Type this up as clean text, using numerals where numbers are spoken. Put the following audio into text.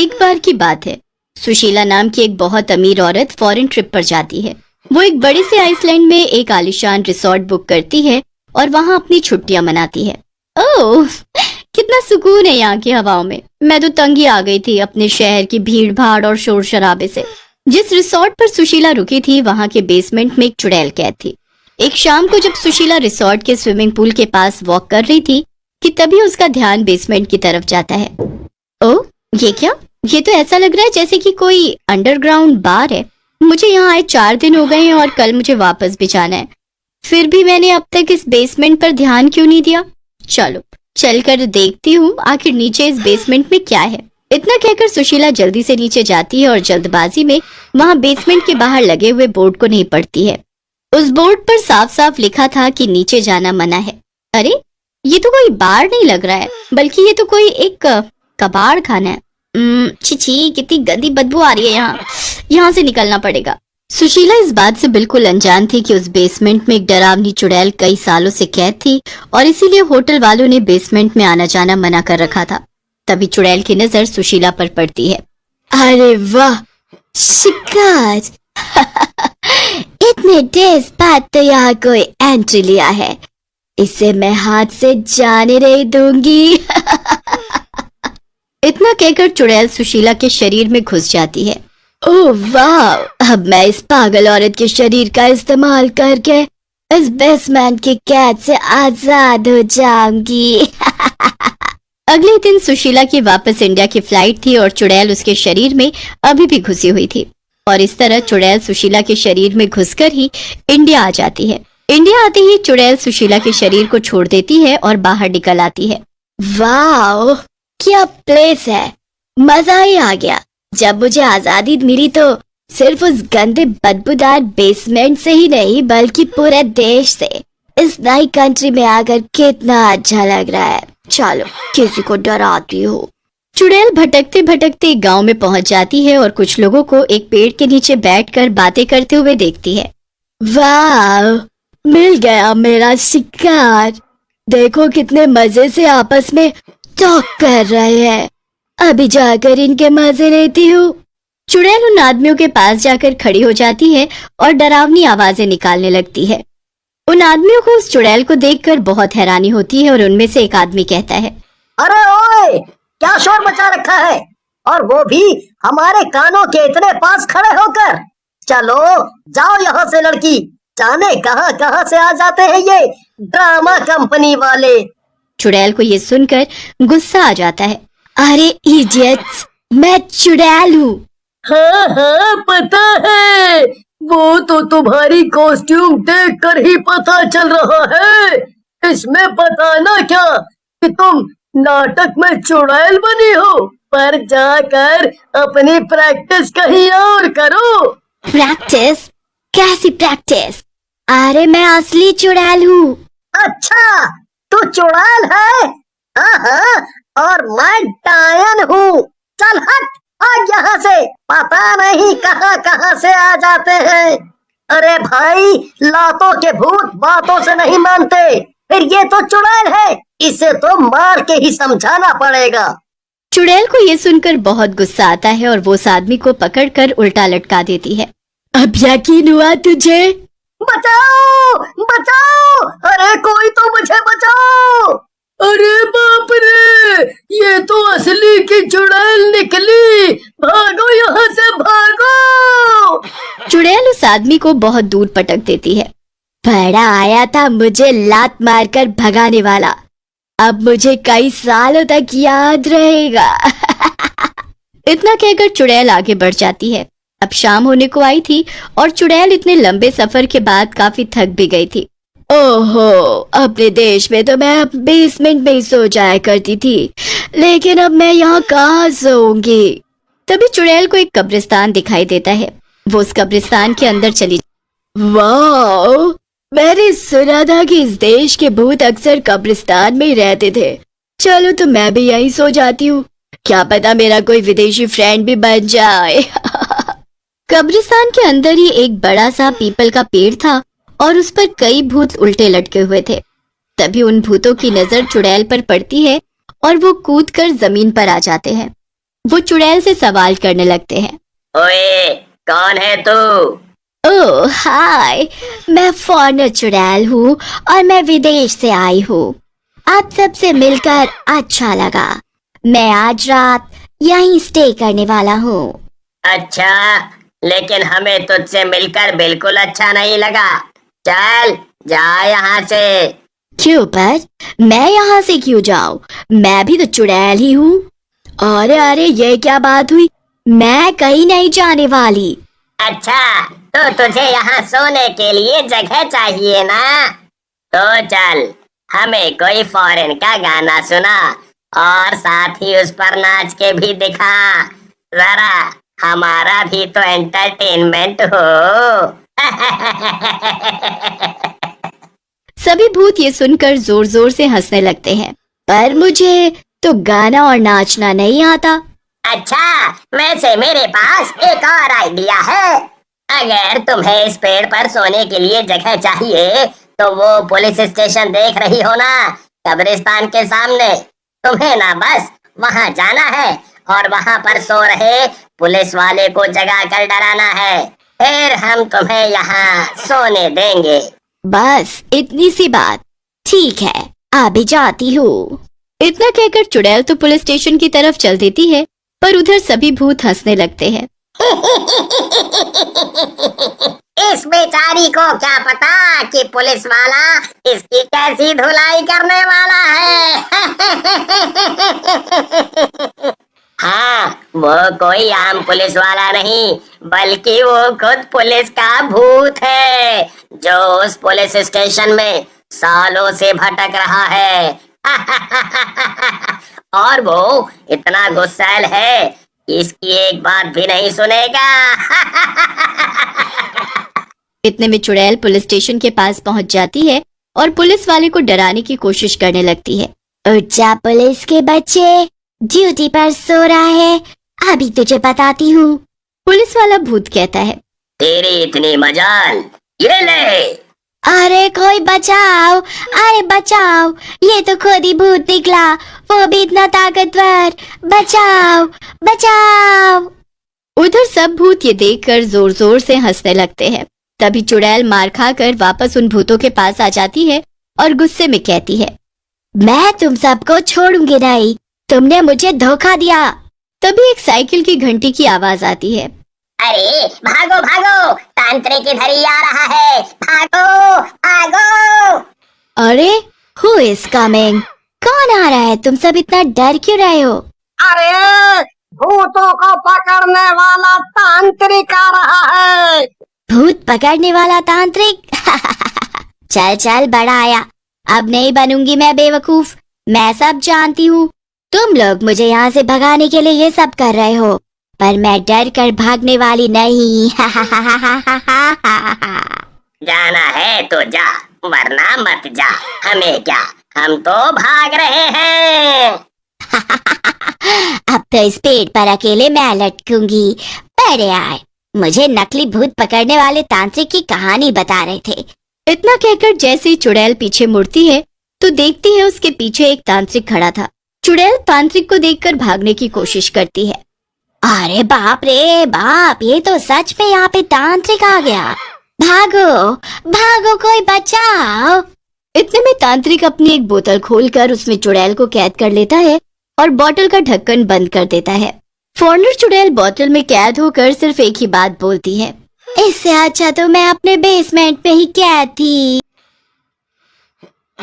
एक बार की बात है। सुशीला नाम की एक बहुत अमीर औरत फॉरेन ट्रिप पर जाती है। वो एक बड़े से आइसलैंड में एक आलीशान रिसोर्ट बुक करती है और वहाँ अपनी छुट्टियां मनाती है। ओह, कितना सुकून है यहाँ की हवाओं में। मैं तो तंग ही आ गई थी अपने शहर की भीड़ भाड़ और शोर शराबे से। जिस रिसोर्ट पर सुशीला रुकी थी वहाँ के बेसमेंट में एक चुड़ैल कैद थी। एक शाम को जब सुशीला रिसोर्ट के स्विमिंग पूल के पास वॉक कर रही थी कि तभी उसका ध्यान बेसमेंट की तरफ जाता है। ओह, ये क्या? ये तो ऐसा लग रहा है जैसे कि कोई अंडरग्राउंड बार है। मुझे यहाँ आए 4 दिन हो गए हैं और कल मुझे वापस भी जाना है। फिर भी मैंने अब तक इस बेसमेंट पर ध्यान क्यों नहीं दिया? चलो चलकर देखती हूँ आखिर नीचे इस बेसमेंट में क्या है। इतना कहकर सुशीला जल्दी से नीचे जाती है और जल्दबाजी में वहाँ बेसमेंट के बाहर लगे हुए बोर्ड को नहीं पढ़ती है। उस बोर्ड पर साफ साफ लिखा था कि नीचे जाना मना है। अरे, ये तो कोई बार नहीं लग रहा है, बल्कि ये तो कोई एक कबाड़ खाना है। छी, कितनी गंदी बदबू आ रही है यहाँ से निकलना पड़ेगा। सुशीला इस बात से बिल्कुल अनजान थी कि उस बेसमेंट में एक डरावनी चुड़ैल कई सालों से कैद थी और इसीलिए होटल वालों ने बेसमेंट में आना जाना मना कर रखा था। तभी चुड़ैल की नजर सुशीला पर पड़ती है। अरे वाह, शिकार! इतने देर बाद तो यहाँ कोई एंट्री लिया है। इसे मैं हाथ से जाने नहीं दूंगी। इतना कहकर चुड़ैल सुशीला के शरीर में घुस जाती है। ओह वाह, अब मैं इस पागल औरत के शरीर का इस्तेमाल करके इस बेसमेंट की कैद से आजाद हो जाऊंगी। अगले दिन सुशीला की वापस इंडिया की फ्लाइट थी और चुड़ैल उसके शरीर में अभी भी घुसी हुई थी। और इस तरह चुड़ैल सुशीला के शरीर में घुसकर ही इंडिया आ जाती है। इंडिया आते ही चुड़ैल सुशीला के शरीर को छोड़ देती है और बाहर निकल आती है। वाह, क्या प्लेस है, मजा ही आ गया। जब मुझे आजादी मिली तो सिर्फ उस गंदे बदबूदार बेसमेंट से ही नहीं बल्कि पूरे देश से। इस नई कंट्री में आकर कितना अच्छा लग रहा है। चलो किसी को डराती हो। चुड़ैल भटकते भटकते गांव में पहुंच जाती है और कुछ लोगों को एक पेड़ के नीचे बैठकर बातें करते हुए देखती है। वाह, मिल गया मेरा शिकार। देखो कितने मजे से आपस में टॉक कर रहे हैं। अभी जाकर इनके मजे लेती हूँ। चुड़ैल उन आदमियों के पास जाकर खड़ी हो जाती है और डरावनी आवाजें निकालने लगती है। उन आदमियों को उस चुड़ैल को देखकर बहुत हैरानी होती है और उनमें से एक आदमी कहता है, अरे ओए, क्या शोर मचा रखा है, और वो भी हमारे कानों के इतने पास खड़े होकर। चलो जाओ यहाँ से लड़की, जाने कहाँ कहाँ से आ जाते हैं ये ड्रामा कंपनी वाले। चुड़ैल को ये सुनकर गुस्सा आ जाता है। अरे इडियट्स, मैं चुड़ैल हूँ। हाँ हाँ पता है, वो तो तुम्हारी कॉस्ट्यूम देखकर ही पता चल रहा है। इसमें बताना क्या कि तुम नाटक में चुड़ैल बनी हो, पर जाकर अपनी प्रैक्टिस कहीं और करो। प्रैक्टिस? कैसी प्रैक्टिस? अरे मैं असली चुड़ैल हूँ। अच्छा, तू चुड़ैल है? हाँ, और मैं डायन हूँ। चल हट, आज यहाँ से। पता नहीं कहाँ कहाँ से आ जाते हैं। अरे भाई, लातों के भूत बातों से नहीं मानते। फिर ये तो चुड़ैल है, इसे तो मार के ही समझाना पड़ेगा। चुड़ैल को ये सुनकर बहुत गुस्सा आता है और वो उस आदमी को पकड़कर उल्टा लटका देती है। अब यकीन हुआ तुझे? बचाओ बचाओ, अरे कोई तो मुझे बचाओ। अरे बाप रे, ये तो असली की चुड़ैल निकली। भागो यहाँ से, भागो। चुड़ैल उस आदमी को बहुत दूर पटक देती है। बड़ा आया था मुझे लात मारकर भगाने वाला, अब मुझे कई सालों तक याद रहेगा। इतना कहकर चुड़ैल आगे बढ़ जाती है। अब शाम होने को आई थी और चुड़ैल इतने लंबे सफर के बाद काफी थक भी गई थी। ओहो, अपने देश में तो मैं बेसमेंट में ही सो जाया करती थी, लेकिन अब मैं यहाँ कहाँ सोऊंगी। तभी चुड़ैल को एक कब्रिस्तान दिखाई देता है। वो उस कब्रिस्तान के अंदर चली। वाह, मैंने सुना था कि इस देश के भूत अक्सर कब्रिस्तान में ही रहते थे। चलो तो मैं भी यहीं सो जाती हूँ, क्या पता मेरा कोई विदेशी फ्रेंड भी बन जाए। कब्रिस्तान के अंदर ही एक बड़ा सा पीपल का पेड़ था और उस पर कई भूत उल्टे लटके हुए थे। तभी उन भूतों की नजर चुड़ैल पर पड़ती है और वो कूदकर जमीन पर आ जाते हैं। वो चुड़ैल से सवाल करने लगते हैं। ओए, कौन है तू? ओह हाय, मैं फॉरेनर चुड़ैल हूँ और मैं विदेश से आई हूँ। आप सबसे मिलकर अच्छा लगा। मैं आज रात यहीं स्टे करने वाला हूँ। अच्छा, लेकिन हमें तुझसे मिलकर बिल्कुल अच्छा नहीं लगा। चल जा यहाँ से। क्यों पर? मैं यहाँ से क्यों जाऊँ? मैं भी तो चुड़ैल ही हूँ। अरे अरे, ये क्या बात हुई? मैं कहीं नहीं जाने वाली। अच्छा, तो तुझे यहाँ सोने के लिए जगह चाहिए ना? तो चल, हमें कोई फॉरेन का गाना सुना और साथ ही उस पर नाच के भी दिखा। जरा हमारा भी तो एंटरटेनमेंट हो। सभी भूत ये सुनकर जोर जोर से हंसने लगते हैं। पर मुझे तो गाना और नाचना नहीं आता। अच्छा, वैसे मेरे पास एक और आइडिया है। अगर तुम्हें इस पेड़ पर सोने के लिए जगह चाहिए तो वो पुलिस स्टेशन देख रही हो ना, कब्रिस्तान के सामने, तुम्हें ना बस वहां जाना है और वहां पर सो रहे पुलिस वाले को जगा कर डराना है। फिर हम तुम्हें यहाँ सोने देंगे। बस इतनी सी बात। ठीक है, अभी जाती हूँ। इतना कहकर चुड़ैल तो पुलिस स्टेशन की तरफ चल देती है, पर उधर सभी भूत हंसने लगते हैं। इस बेचारी को क्या पता कि पुलिस वाला इसकी कैसी धुलाई करने वाला है। हाँ, वो कोई आम पुलिस वाला नहीं, बल्कि वो खुद पुलिस का भूत है, जो उस पुलिस स्टेशन में सालों से भटक रहा है। और वो इतना गुस्सैल है कि इसकी एक बात भी नहीं सुनेगा। इतने में चुड़ैल पुलिस स्टेशन के पास पहुंच जाती है और पुलिस वाले को डराने की कोशिश करने लगती है। उठ जा पुलिस के बच्चे, ड्यूटी पर सो रहा है, अभी तुझे बताती हूँ। पुलिस वाला भूत कहता है। तेरी इतनी मजाल, ये ले। अरे कोई बचाओ, अरे बचाओ, ये तो खुद ही भूत निकला, वो भी इतना ताकतवर, बचाओ बचाओ। उधर सब भूत ये देखकर जोर जोर से हंसने लगते हैं। तभी चुड़ैल मार खाकर वापस उन भूतों के पास आ जाती है और गुस्से में कहती है, मैं तुम सबको छोड़ूंगी नहीं, तुमने मुझे धोखा दिया। तभी एक साइकिल की घंटी की आवाज आती है। अरे भागो भागो, तांत्रिक इधर ही आ रहा है, भागो भागो। अरे हु इज कमिंग? कौन आ रहा है? तुम सब इतना डर क्यों रहे हो? अरे भूतों को पकड़ने वाला तांत्रिक आ रहा है। भूत पकड़ने वाला तांत्रिक? चल चल, बड़ा आया, अब नहीं बनूंगी मैं बेवकूफ, मैं सब जानती हूँ। तुम लोग मुझे यहाँ से भगाने के लिए ये सब कर रहे हो, पर मैं डर कर भागने वाली नहीं। जाना है तो जा, वरना मत जा, हमें क्या, हम तो भाग रहे हैं। अब तो इस पेड़ पर अकेले मैं लटकूंगी। पर यार, मुझे नकली भूत पकड़ने वाले तांत्रिक की कहानी बता रहे थे। इतना कहकर जैसे ही चुड़ैल पीछे मुड़ती है तो देखती है उसके पीछे एक तांत्रिक खड़ा था। चुड़ैल तांत्रिक को देखकर भागने की कोशिश करती है। अरे बाप रे बाप, ये तो सच में यहाँ पे तांत्रिक आ गया। भागो भागो, कोई बचाओ। इतने में तांत्रिक अपनी एक बोतल खोलकर उसमें चुड़ैल को कैद कर लेता है और बोतल का ढक्कन बंद कर देता है। फॉरेनर चुड़ैल बोतल में कैद होकर सिर्फ एक ही बात बोलती है, इससे अच्छा तो मैं अपने बेसमेंट में ही कैद थी।